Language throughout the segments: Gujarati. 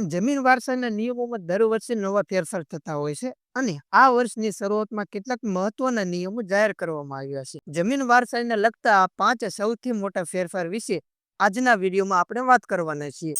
જમીન વારસાના નિયમોમાં દર વર્ષે નવા ફેરફાર થતા હોય છે અને આ વર્ષની શરૂઆતમાં કેટલાક મહત્વના નિયમો જાહેર કરવામાં આવ્યા છે. જમીન વારસાને લગતા આ 5 સૌથી મોટા ફેરફાર વિશે આજના વિડીયોમાં આપણે વાત કરવાના છીએ.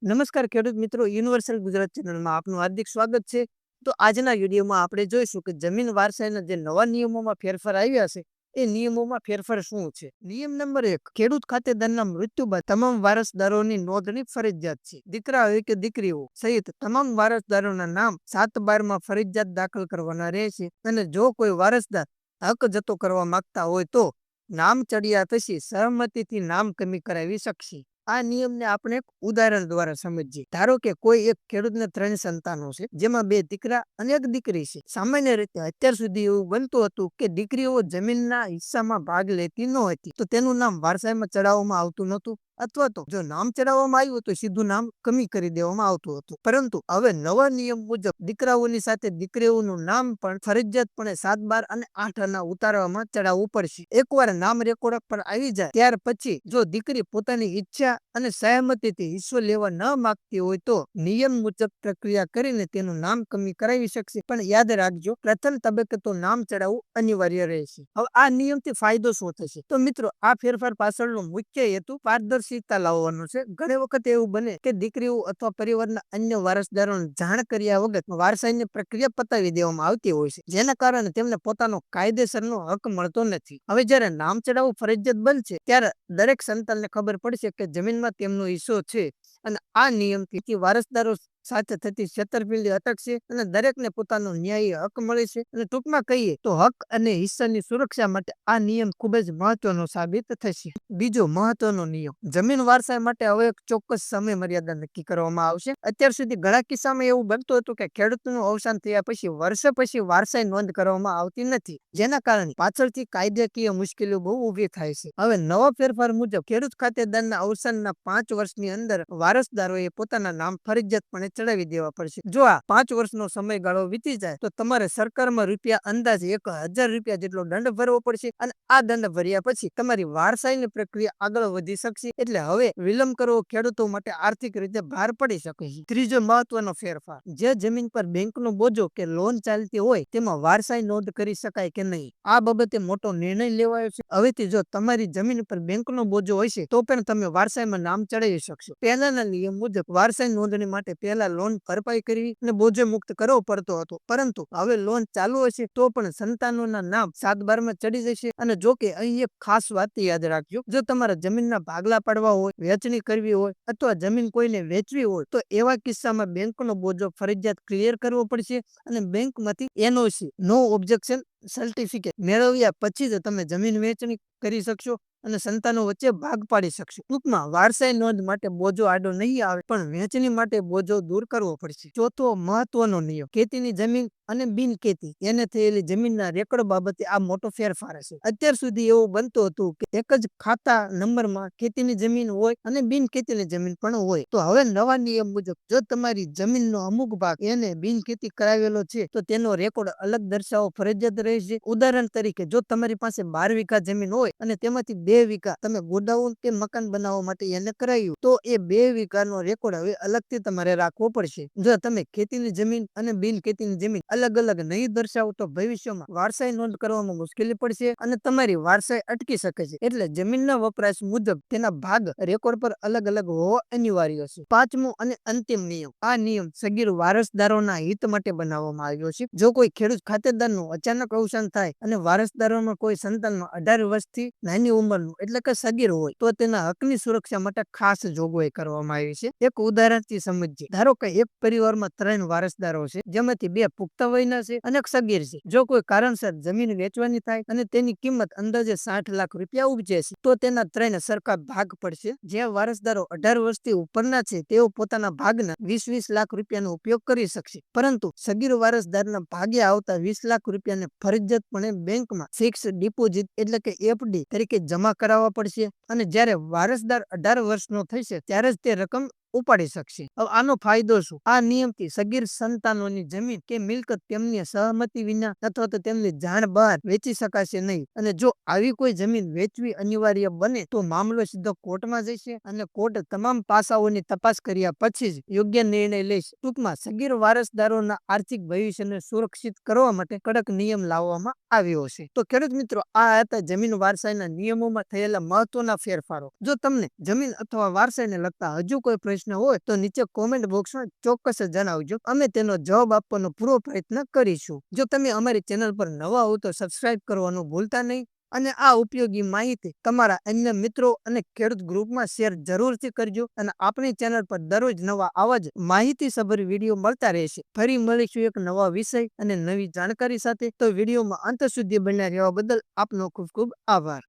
નમસ્કાર ખેડૂત મિત્રો, યુનિવર્સલ ગુજરાત ચેનલમાં આપનું હાર્દિક સ્વાગત છે. તો આજના વિડીયોમાં આપણે જોઈશું કે જમીન વારસાના જે નવા નિયમોમાં ફેરફાર આવ્યા છે એ નિયમોમાં ફેરફાર શું છે. નિયમ નંબર 1, ખેડૂત ખાતેદારના મૃત્યુ બાદ તમામ વારસદારોની નોંધણી ફરજિયાત છે. દીકરા હોય કે દીકરીઓ સહિત તમામ વારસદારોના નામ 7/12 ફરજિયાત દાખલ કરવાના રહેશે અને જો કોઈ વારસદાર હક જતો કરવા માંગતા હોય તો નામ ચડ્યા પછી સહમતિથી નામ કમી કરાવી શકશે. આ નિયમને આપણે એક ઉદાહરણ દ્વારા સમજીએ. ધારો કે કોઈ એક ખેડૂતને 3 સંતાનો છે, જેમાં 2 દીકરા અને 1 દીકરી છે. સામાન્ય રીતે અત્યાર સુધી એવું બનતું હતું કે દીકરીઓ જમીનના હિસ્સામાં ભાગ લેતી ન હતી, તો તેનું નામ વારસાઈમાં ચડાવવામાં આવતું નહોતું, અથવા તો જો નામ ચડાવવામાં આવ્યું તો સીધું નામ કમી કરી દેવામાં આવતું હતું. પરંતુ હવે નવા નિયમ મુજબ દીકરાઓની સાથે દીકરીઓનું નામ પણ ફરજિયાતપણે 7, 12 અને 8 આના ઉતારવામાં ચડાવવું પડશે. એકવાર નામ રેકોર્ડ પર આવી જાય ત્યાર પછી જો દીકરી પોતાની ઈચ્છા અને સહમતિથી હિસ્સો લેવા ન માંગતી હોય તો નિયમ મુજબ પ્રક્રિયા કરીને તેનું નામ કમી કરાવી શકશે. પણ યાદ રાખજો, પ્રથમ તબક્કે તો નામ ચડાવવું અનિવાર્ય રહેશે. હવે આ નિયમથી ફાયદો શું થશે? તો મિત્રો, આ ફેરફાર પાછળનો મુખ્ય હેતુ પારદર્શિતા લાવવાનો છે. ઘણી વખત એવું બને કે દીકરીઓ અથવા પરિવારના અન્ય વારસદારોને જાણ કર્યા વગર વારસાઈની પ્રક્રિયા પતાવી દેવામાં આવતી હોય છે, જેના કારણે તેમને પોતાનો કાયદેસરનો હક મળતો નથી. હવે જ્યારે નામ ચડાવવું ફરજિયાત બનશે ત્યારે દરેક સંતાનને ખબર પડશે કે જમીનમાં તેમનો હિસ્સો છે અને આ નિયમથી વારસદારો સાથે થતી છેતરપિંડી અટકશે અને દરેકને પોતાનો ન્યાયી હક મળે છે. અને ટૂંકમાં કહીએ તો હક અને હિસ્સાની સુરક્ષા માટે આ નિયમ ખૂબ જ મહત્વનો સાબિત થશે. બીજો મહત્વનો નિયમ, જમીન વારસાઈ માટે હવે એક ચોક્કસ સમય મર્યાદા નક્કી કરવામાં આવશે. અત્યાર સુધી ઘણા કિસ્સામાં એવું બનતું હતું કે ખેડૂતનું અવસાન થયા પછી વર્ષો પછી વારસાઈ નોંધ કરવામાં આવતી નથી, જેના કારણે પાછળથી કાયદાકીય મુશ્કેલીઓ બહુ ઊભી થાય છે. હવે નવા ફેરફાર મુજબ ખેડૂત ખાતેદારના અવસાનના 5 વર્ષની અંદર વારસદારોએ પોતાના નામ ફરજિયાતપણે ચડાવી દેવા પડશે. જો આ 5 વર્ષનો સમયગાળો વીતી જાય તો તમારે સરકારમાં અંદાજે 1000 રૂપિયા જેટલો દંડ ભરવો પડશે અને આ દંડ ભર્યા પછી તમારી વારસાઈની પ્રક્રિયા આગળ વધી શકશે. એટલે હવે વિલંબ કરવો ખેડૂતો માટે આર્થિક રીતે ભાર પડી શકે છે. ત્રીજો મહત્વનો ફેરફાર, જે જમીન પર બેંકનો બોજો કે લોન ચાલતી હોય તેમાં વારસાઈ નોંધ કરી શકાય કે નહીં, આ બાબતે મોટો નિર્ણય લેવાયો છે. હવેથી જો તમારી જમીન પર બેંકનો બોજો હશે તો પણ તમે વારસાઈમાં નામ ચડાવી શકશો. પહેલાના નિયમ મુજબ વારસાઈ નોંધણી માટે પહેલા લોન ભરપાઈ કરવી અને બોજો મુક્ત કરવો પડતો હતો, પરંતુ હવે લોન ચાલુ હશે તો પણ સંતાનોના નામ 7/12 ચડી જશે. અને જો કે અહીં એક ખાસ વાત યાદ રાખજો, જો તમારા જમીનના ભાગલા પાડવા હોય, વહેંચણી કરવી હોય અથવા જમીન કોઈને વેચવી હોય તો એવા કિસ્સામાં બેંકનો બોજો ફરજિયાત ક્લિયર કરવો પડશે અને બેંકમાંથી NOC નો ઓબ્જેક્શન સર્ટિફિકેટ મેળવ્યા પછી જ તમે જમીન વેચણી કરી શકશો અને સંતાનો વચ્ચે ભાગ પાડી શકશો. ટૂંકમાં વારસાઈ નોંધ માટે બોજો આડો નહીં આવે, પણ વહેંચણી માટે બોજો દૂર કરવો પડશે. ચોથો મહત્વનો નિયમ, ખેતીની જમીન અને બિનખેતી એને થયેલી જમીનના રેકોર્ડ બાબતે આ મોટો ફેરફાર હશે. અત્યાર સુધી એવું બનતું હતું કે એક જ ખાતા નંબરમાં ખેતીની જમીન હોય અને બિનખેતીની જમીન પણ હોય. તો હવે નવા નિયમ મુજબ જો તમારી જમીનનો અમુક ભાગ એને બિનખેતી કરાવેલો છે તો તેનો રેકોર્ડ અલગ દર્શાવવો ફરજિયાત રહેશે. ઉદાહરણ તરીકે, જો તમારી પાસે 12 વીઘા જમીન હોય અને તેમાંથી 2 વીઘા તમે ગોડાઉન કે મકાન બનાવવા માટે એને કરાવ્યું, તો એ 2 વીઘાનો રેકોર્ડ હવે અલગથી તમારે રાખવો પડશે. જો તમે ખેતીની જમીન અને બિનખેતીની જમીન અલગ અલગ નહીં દર્શાવો તો ભવિષ્યમાં વારસાઈ નોંધ કરવામાં મુશ્કેલી પડશે અને તમારી વારસાઈ અટકી શકે છે. એટલે જમીનના વપરાશ મુજબ તેના ભાગ રેકોર્ડ પર અલગ અલગ હોવા અનિવાર્ય છે. પાંચમો અને અંતિમ નિયમ, આ નિયમ સગીર વારસદારોના હિત માટે બનાવવામાં આવ્યો છે. જો કોઈ ખેડૂત ખાતેદારનું અચાનક અવસાન થાય અને વારસદારોમાં કોઈ સંતાનમાં 18 વર્ષથી નાની ઉંમરનું એટલે કે સગીર હોય તો તેના હકની સુરક્ષા માટે ખાસ જોગવાઈ કરવામાં આવી છે. એક ઉદાહરણથી સમજીએ. ધારો કે એક પરિવારમાં 3 વારસદારો છે, જેમાંથી 2 પુખ્ત વયના છે અને એક સગીર છે. જો કોઈ કારણસર જમીન વેચવાની થાય અને તેની કિંમત અંદાજે 60 લાખ રૂપિયા ઉપજે છે તો તેના 3 સરખા ભાગ પડશે. જે વારસદારો 18 વર્ષથી ઉપરના છે તેઓ પોતાના ભાગના 20-20 લાખ રૂપિયાનો ઉપયોગ કરી શકશે, પરંતુ સગીર વારસદારના ભાગે આવતા 20 લાખ રૂપિયાને ફરજિયાતપણે બેંકમાં ફિક્સ ડિપોઝિટ એટલે કે FD તરીકે જમા કરાવવા પડશે અને જ્યારે વારસદાર 18 વર્ષનો થશે ત્યારે જ તે રકમ ઉપાડી શકશે. હવે આનો ફાયદો શું? આ નિયમથી સગીર સંતાનોની જમીન કે મિલકત તેમની સહમતિ વિના અથવા તો તેમની જાણ બહાર વેચી શકાશે નહીં. અને જો આવી કોઈ જમીન વેચવી અનિવાર્ય બને તો મામલો સીધો કોર્ટમાં જશે અને કોર્ટ તમામ પાસાઓની તપાસ કર્યા પછી જ યોગ્ય નિર્ણય લેશે. ટૂંકમાં સગીર વારસદારોના આર્થિક ભવિષ્યને સુરક્ષિત કરવા માટે કડક નિયમ લાવવામાં આવ્યો છે. તો ખેડૂત મિત્રો, આ હતા જમીન વારસાઈના નિયમોમાં થયેલા મહત્વના ફેરફારો. જો તમને જમીન અથવા વારસાઈને લગતા હજુ કોઈ પ્રશ્ન હોય તો નીચે કોમેન્ટ બોક્સમાં ચોક્કસ જણાવજો. અમે તેનો જવાબ આપવાનો પૂરો પ્રયત્ન કરીશું. જો તમે અમારી ચેનલ પર નવા હો તો સબસ્ક્રાઇબ કરવાનું ભૂલતા નહીં અને આ ઉપયોગી માહિતી તમારા અન્ય મિત્રો અને ખેડૂત ગ્રુપમાં શેર જરૂરથી કરજો. અને આપણી ચેનલ પર દરરોજ નવા આવા જ માહિતીસભર વિડીયો મળતા રહેશે. ફરી મળીશું એક નવા વિષય અને નવી જાણકારી સાથે. તો વિડીયોમાં અંત સુધી બન્યા રહેવા બદલ આપનો ખૂબ ખૂબ આભાર.